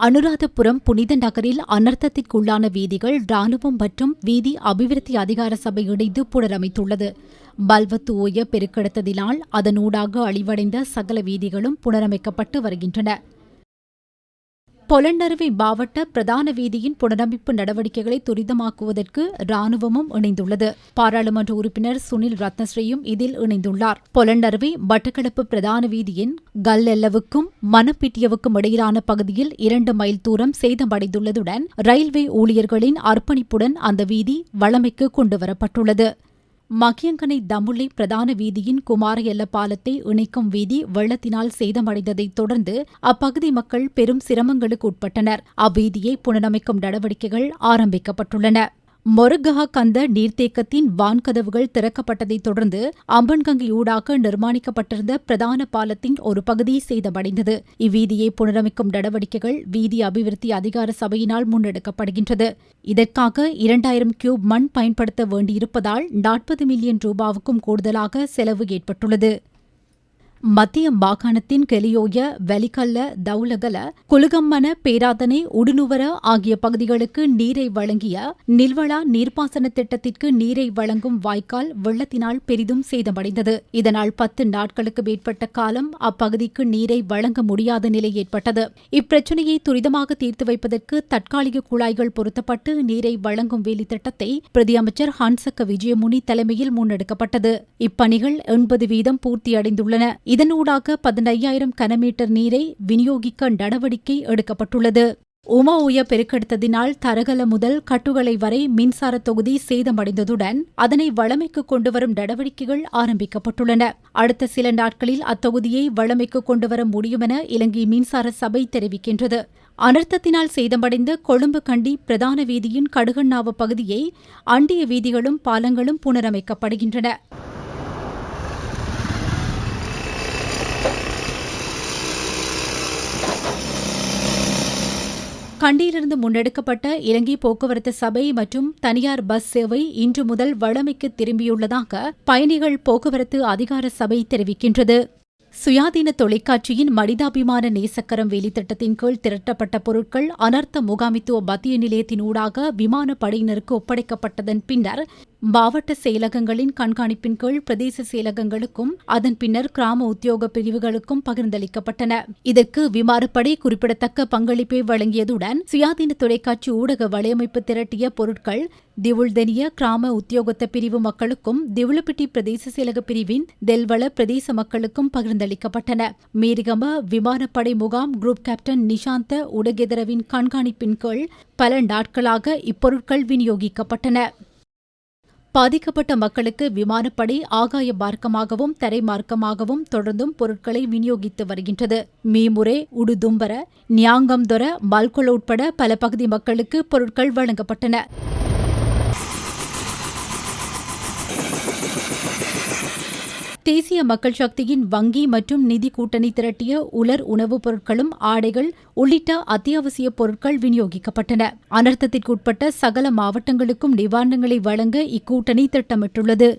அனுராதபுரம் புனித நகரில் அனர்த்தத்திற்குள்ளான வீதிகள் இராணுவம் மற்றும் வீதி அபிவிருத்தி அதிகார சபை இணைந்து புனரமைத்துள்ளது. பல்வத்து ஓய பெருக்கெடுத்ததினால் அதனூடாக அழிவடைந்த சகல வீதிகளும் புனரமைக்கப்பட்டு வருகின்றன. பொலன்னறுவை மாவட்ட பிரதான வீதியின் புனரமைப்பு நடவடிக்கைகளை துரிதமாக்குவதற்கு இராணுவமும் இணைந்துள்ளது. பாராளுமன்ற உறுப்பினர் சுனில் ரத்னஸ்ரீயும் இதில் இணைந்துள்ளார். பொலன்னறுவை மட்டக்களப்பு பிரதான வீதியின் கல்லெல்லவுக்கும் மணப்பிட்டியவுக்கும் இடையிலான பகுதியில் 2 மைல் தூரம் சேதமடைந்துள்ளதுடன் ரயில்வே ஊழியர்களின் அர்ப்பணிப்புடன் அந்த வீதி வழமைக்கு கொண்டுவரப்பட்டுள்ளது. மகியங்கனை தமுல்லை பிரதான வீதியின் குமார எல்ல பாலத்தை இணைக்கும் வீதி வெள்ளத்தினால் சேதமடைந்ததைத் தொடர்ந்து அப்பகுதி மக்கள் பெரும் சிரமங்களுக்கு உட்பட்டனர். அவ்வீதியை புனரமைக்கும் நடவடிக்கைகள் ஆரம்பிக்கப்பட்டுள்ளன. மொரகஹ கந்த நீர்த்தேக்கத்தின் வான்கதவுகள் திறக்கப்பட்டதைத் தொடர்ந்து அம்பன்கங்கியூடாக நிர்மாணிக்கப்பட்டிருந்த பிரதான பாலத்தின் ஒரு பகுதி சேதமடைந்தது. இவ்வீதியை புனரமைக்கும் நடவடிக்கைகள் வீதி அபிவிருத்தி அதிகார சபையினால் முன்னெடுக்கப்படுகின்றது. இதற்காக 2000 கியூப் மண் பயன்படுத்த வேண்டியிருப்பதால் 40 மில்லியன் ரூபாவுக்கும் கூடுதலாக செலவு ஏற்பட்டுள்ளது. மத்திய மாகாணத்தின் கெலியோய, வெலிகல்ல, தவுலகல, குலுகம்மன, பேராதனை, உடுனுவர ஆகிய பகுதிகளுக்கு நீரை வழங்கிய நில்வளா நீர்ப்பாசன திட்டத்திற்கு நீரை வழங்கும் வாய்க்கால் வெள்ளத்தினால் பெரிதும் சேதமடைந்தது. இதனால் 10 நாட்களுக்கு மேற்பட்ட காலம் அப்பகுதிக்கு நீரை வழங்க முடியாத நிலை ஏற்பட்டது. இப்பிரச்சினையை துரிதமாக தீர்த்து வைப்பதற்கு தற்காலிக குழாய்கள் பொருத்தப்பட்டு நீரை வழங்கும் வேலி திட்டத்தை பிரதி அமைச்சர் ஹன்சக்க விஜயமுனி தலைமையில் முன்னெடுக்கப்பட்டது. இப்பணிகள் 80% பூர்த்தியடைந்துள்ளன. இதனூடாக 15,000 கனமீட்டர் நீரை விநியோகிக்க நடவடிக்கை எடுக்கப்பட்டுள்ளது. உமாஓய பெருக்கெடுத்ததினால் தரகல முதல் கட்டுகளை வரை மின்சார தொகுதி சேதமடைந்ததுடன் அதனை வழமைக்கு கொண்டுவரும் நடவடிக்கைகள் ஆரம்பிக்கப்பட்டுள்ளன. அடுத்த சில நாட்களில் அத்தொகுதியை வழமைக்கு கொண்டுவர முடியும் என இலங்கை மின்சார சபை தெரிவிக்கின்றது. அனர்த்தத்தினால் சேதமடைந்த கொழும்பு கண்டி பிரதான வீதியின் கடுகண்ணாவ பகுதியை அண்டிய வீதிகளும் பாலங்களும் புனரமைக்கப்படுகின்றன. கண்டியிலிருந்து முன்னெடுக்கப்பட்ட இலங்கை போக்குவரத்து சபை மற்றும் தனியார் பஸ் சேவை இன்று முதல் வழமைக்கு திரும்பியுள்ளதாக பயணிகள் போக்குவரத்து அதிகார சபை தெரிவிக்கின்றது. சுயாதீன தொலைக்காட்சியின் மனிதாபிமான நேசக்கரம் வேலித்திட்டத்தின் கீழ் திரட்டப்பட்ட பொருட்கள் அனர்த்த முகாமித்துவ மத்திய நிலையத்தினூடாக விமானப்படையினருக்கு ஒப்படைக்கப்பட்டதன் பின்னர் மாவட்ட செயலகங்களின் கண்காணிப்பின் கீழ் பிரதேச செயலகங்களுக்கும் அதன் பின்னர் கிராம உத்தியோக பிரிவுகளுக்கும் பகிர்ந்தளிக்கப்பட்டன. இதற்கு விமானப்படை குறிப்பிடத்தக்க பங்களிப்பை வழங்கியதுடன் சுயாதீன தொலைக்காட்சி ஊடக வலையமைப்பு திரட்டிய பொருட்கள் திவுள்தெனிய கிராம உத்தியோகத்த பிரிவு மக்களுக்கும் திவுளப்பிட்டி பிரதேச செயலக பிரிவின் தெல்வள பிரதேச மக்களுக்கும் பகிர்ந்தளிக்கப்பட்டன. மேரிகம விமானப்படை முகாம் குரூப் கேப்டன் நிஷாந்த உடகெதரவின் கண்காணிப்பின் கீழ் பல நாட்களாக இப்பொருட்கள் விநியோகிக்கப்பட்டன. பாதிக்கப்பட்ட மக்களுக்கு விமானப்படை ஆகாய மார்க்கமாகவும் தரை மார்க்கமாகவும் தொடர்ந்தும் பொருட்களை விநியோகித்து வருகின்றது. மீமுரே, உடுதும்பர, நியாங்கம்தொர, மல்கொல உட்பட பல பகுதி மக்களுக்கு பொருட்கள் வழங்கப்பட்டன. தேசிய மக்கள் சக்தியின் வங்கி மற்றும் நிதி கூட்டணி திரட்டிய உலர் உணவுப் பொருட்களும் ஆடைகள் உள்ளிட்ட அத்தியாவசிய பொருட்கள் விநியோகிக்கப்பட்டன. அனர்த்தத்திற்குட்பட்ட சகல மாவட்டங்களுக்கும் நிவாரணங்களை வழங்க இக்கூட்டணி திட்டமிட்டுள்ளது.